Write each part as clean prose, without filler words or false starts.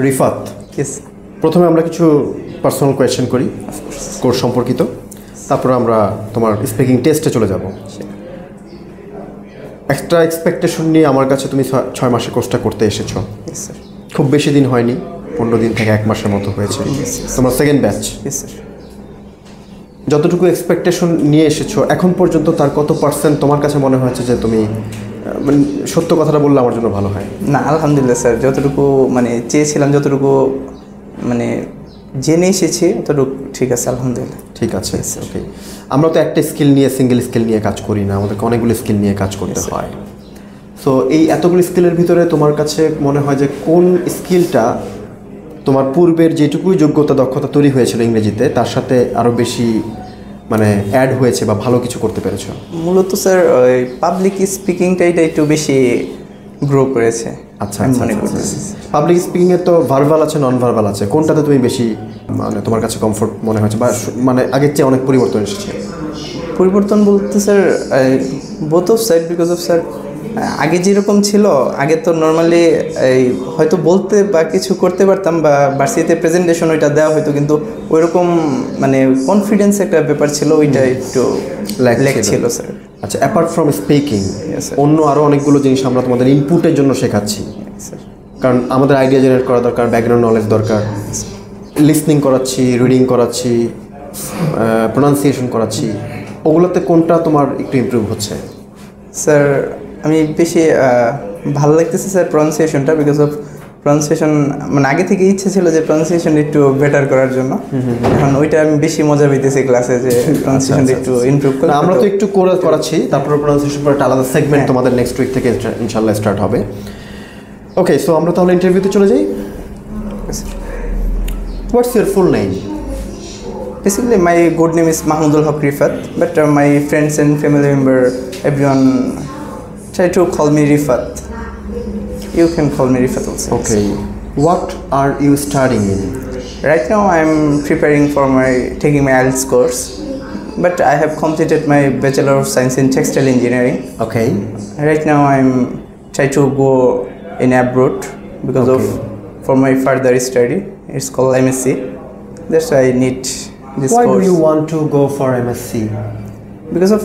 Rifat, Yes. প্রথমে আমরা কিছু পার্সোনাল কোয়েশ্চেন করি কোর্স সম্পর্কিত, তারপর আমরা তোমার স্পিকিং টেস্টে চলে যাব। এক্সট্রা এক্সপেকটেশন নিয়ে আমার কাছে তুমি 6 মাসের কোর্সটা করতে এসেছো। Yes, sir. খুব বেশি দিন হয়নি, 15 দিন থেকে 1 মাসের মতো হয়েছে। তোমার সেকেন্ড ব্যাচ। Yes, sir. যতটুকু এক্সপেকটেশন নিয়ে এসেছো এখন পর্যন্ত তার কত পার্সেন্ট তোমার কাছে মনে হয়েছে যে তুমি মানে সত্য কথাটা বললে আমার জন্য ভালো হয়? না, আলহামদুলিল্লাহ স্যার, যতটুকু মানে চেয়েছিলাম, যতটুকু মানে জেনে এসেছি ততটুকু ঠিক আছে, আলহামদুলিল্লাহ। ঠিক আছে, ওকে। আমরা তো একটা স্কিল নিয়ে, সিঙ্গেল স্কিল নিয়ে কাজ করি না, আমাদেরকে অনেকগুলো স্কিল নিয়ে কাজ করতে হয়। সো এই এতগুলো স্কিলের ভিতরে তোমার কাছে মনে হয় যে কোন স্কিলটা তোমার পূর্বের যেটুকুই যোগ্যতা দক্ষতা তৈরি হয়েছিল ইংরেজিতে তার সাথে আরও বেশি মানে অ্যাড হয়েছে বা ভালো কিছু করতে পেরেছো? মূলত স্যার ওই পাবলিক স্পিকিংটা এটা একটু বেশি গ্রো করেছে। আচ্ছা, পাবলিক স্পিকিংয়ে তো ভার্বাল আছে, নন ভার্বাল আছে, কোনটাতে তুমি বেশি মানে তোমার কাছে কমফোর্ট মনে হয়েছে বা মানে আগের চেয়ে অনেক পরিবর্তন এসেছে? পরিবর্তন বলতে sir both of side, because of sir আগে যেরকম ছিল, আগে তো নর্মালি এই হয়তো বলতে বা কিছু করতে পারতাম বা ভার্সিটিতে প্রেজেন্টেশন ওইটা দেওয়া হয়তো, কিন্তু ওইরকম মানে কনফিডেন্স একটা ব্যাপার ছিল, ওইটা একটু ল্যাক ছিল স্যার। আচ্ছা, অ্যাপার্ট ফ্রম স্পিকিং অন্য আরও অনেকগুলো জিনিস আমরা তোমাদের ইনপুটের জন্য শেখাচ্ছি, কারণ আমাদের আইডিয়া জেনারেট করা দরকার, ব্যাকগ্রাউন্ড নলেজ দরকার, লিসনিং করাচ্ছি, রিডিং করাচ্ছি, প্রোনাউন্সিয়েশন করাচ্ছি, ওগুলোতে কোনটা তোমার একটু ইমপ্রুভ হচ্ছে? স্যার আমি বেশি ভালো লাগতেছে স্যার প্রনাউন্সিয়েশনটা, বিকজ অফ প্রনাউন্সিয়েশন মানে আগে থেকে ইচ্ছে ছিল যে প্রনাউন্সিয়েশন একটু বেটার করার জন্য, এখন ওইটা আমি বেশি মজা পেতেছি ক্লাসে যে প্রনাউন্সিয়েশনটা একটু ইমপ্রুভ করে। আমরা তো একটু করাচ্ছি, তারপর প্রনাউন্সিয়েশন পর একটা আলাদা সেগমেন্ট তোমাদের নেক্সট উইক থেকে ইনশাআল্লাহ স্টার্ট হবে। ওকে, সো আমরা তাহলে ইন্টারভিউতে চলে যাই। What's your full name? Basically, my good name is Mahmudul Huq Rifat, but my friends and family member, everyone try to call me Rifat. You can call me Rifat also. Okay. What are you studying in? Right now, I'm preparing for taking my IELTS course, but I have completed my Bachelor of Science in Textile Engineering. Okay. Right now, I'm trying to go in abroad because of for my further study. It's called MSc. That's why I need this Why course. do you want to go for MSc? Because of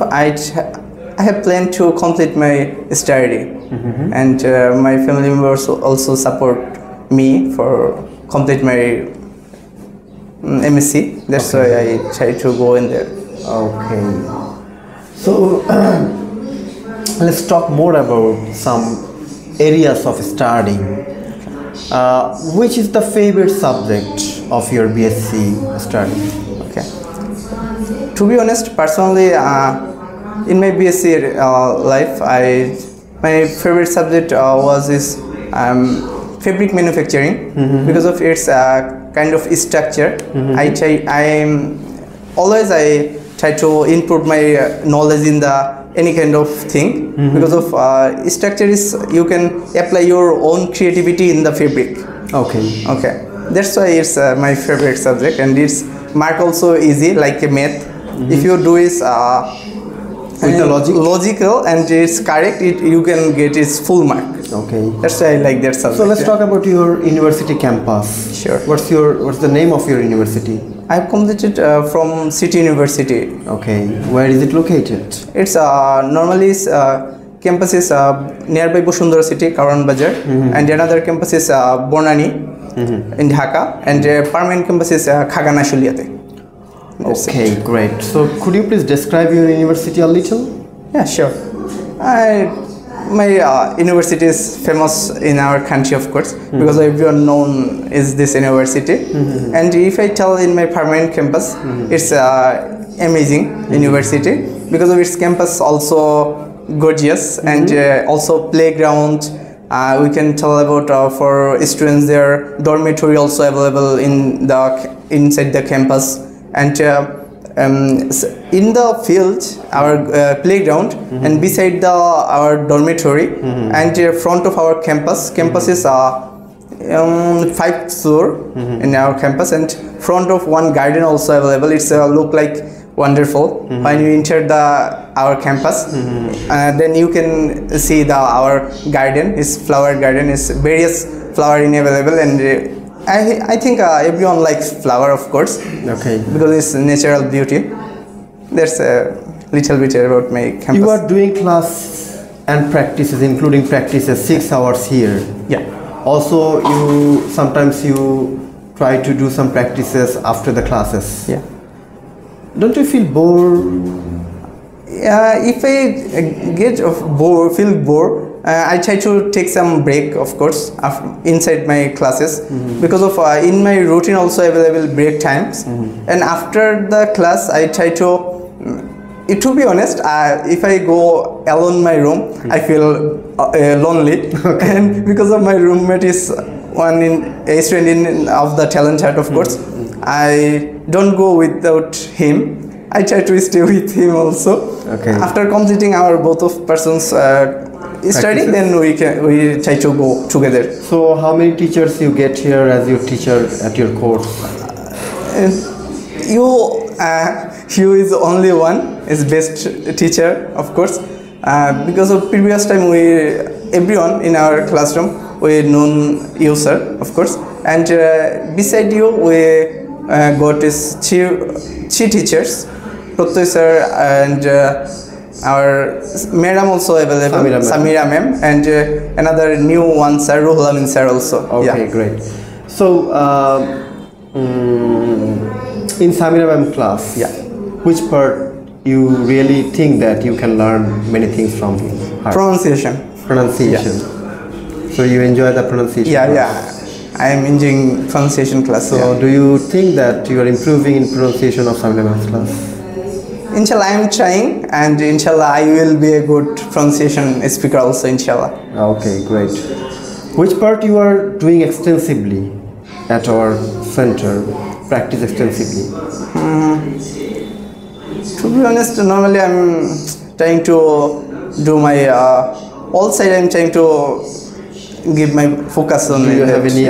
I have planned to complete my study, and my family members also support me for complete my MSc. That's why I try to go in there. Okay. So let's talk more about some areas of studying. Which is the favorite subject of your BSc study? Okay. To be honest, personally, in my BSc life, my favorite subject was fabric manufacturing, because of its kind of structure. I try to improve my knowledge in any kind of thing, because of structure is you can apply your own creativity in the fabric. Okay, that's why it's my favorite subject, and it's mark also easy like a math. If you do is with the logical and it's correct, you can get its full mark. Okay, that's why I like that subject. So let's talk about your university campus. Sure. What's the name of your university? I've completed from City University. Okay, where is it located? It's normally campus is nearby Boshundara City, Karan Bajar, and another campus is Bonani in Dhaka, and permanent campus is Khagana Shuliate. Okay, great. So could you please describe your university a little? Yeah, sure. My university is famous in our country, of course, because everyone known is this university. And if I tell in my permanent campus, it's amazing university, because of its campus also gorgeous, and also playground. We can tell about for students there, dormitory also available inside the campus, and in the field, our playground, and beside our dormitory, and front of our campus is 5th floor in our campus, and front of one garden also available. It's look like wonderful. When you enter the our campus. Then you can see our garden is flower garden, is various flower available, and I think everyone likes flower, of course. Okay. Because it's natural beauty. There's a little bit about my campus. You are doing class and practices, including practices 6 hours here. Yeah. Also, sometimes you try to do some practices after the classes. Yeah. Don't you feel bored? If I feel bored, I try to take some break, of course, inside my classes, because of in my routine also available break times. And after the class, I try to. To be honest, if I go alone in my room, I feel lonely. Okay. And because of my roommate is a student of the TalentHut, of course, I don't go without him. I try to stay with him also. Okay. After completing our both of persons study, then we try to go together. So how many teachers you get here as your teacher at your course? You is only one, is best teacher, of course. Because of previous time, everyone in our classroom we known you, sir, of course. And beside you, we got is three teachers, Protoy sir, and our madam also available, Samira ma'am, and another new one, sir, Ruhul Amin sir also. Okay, yeah. Great. So in Samira ma'am class, Yeah. which part you really think that you can learn many things from her? Pronunciation. Pronunciation. So you enjoy the pronunciation Yeah, class? yeah. I am enjoying pronunciation class. So do you think that you are improving in pronunciation of Samira ma'am's class? Inshallah, I am trying, and inshallah, I will be a good pronunciation speaker also, inshallah. Okay, great. Which part you are doing extensively at our center? Practice extensively. To be honest, normally I'm trying to do my all side. I'm trying to give my focus on. Do you have any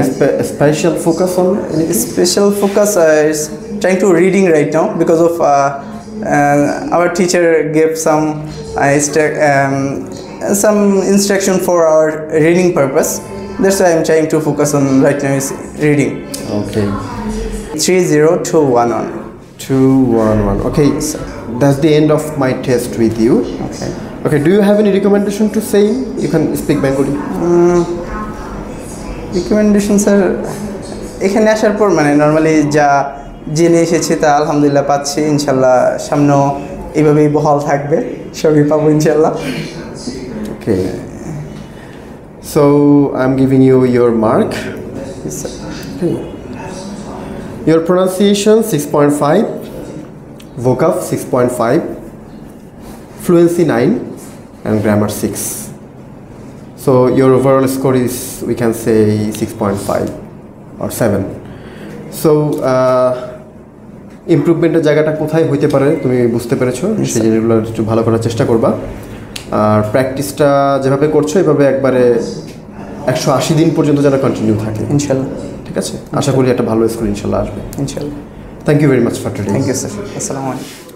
special focus on anything? Special focus is trying to reading right now, because of our teacher gave some instruction for our reading purpose. That's why I'm trying to focus on right now is reading. Okay. 30211. 211. Okay, that's the end of my test with you. Okay. Okay, do you have any recommendation to say? You can speak Bengali. Recommendation sir, এখানে আসার পর মানে normally যা জেনে এসেছি তা আলহামদুলিল্লাহ পাচ্ছি, ইনশাল্লাহ সামনেও এইভাবেই বহাল থাকবে, সবই পাবো ইনশাল্লাহ। Okay, so I'm giving you your mark. Yes, sir. Okay. Your pronunciation 6.5, vocab 6.5, fluency 9, and grammar 6. So your overall score is, we can say, 6.5 or 7. So ইমপ্রুভমেন্টের জায়গাটা কোথায় হইতে পারে তুমি বুঝতে পেরেছো, সেই জিনিসগুলো একটু ভালো করার চেষ্টা করবা। আর প্র্যাকটিসটা যেভাবে করছো এভাবে একবারে 180 দিন পর্যন্ত যেন কন্টিনিউ থাকে ইনশাল্লাহ। ঠিক আছে, আশা করি একটা ভালো স্কোর ইনশাল্লাহ আসবে ইনশাল্লাহ। Thank you very much for today. Thank you sir. আসসালামু আলাইকুম।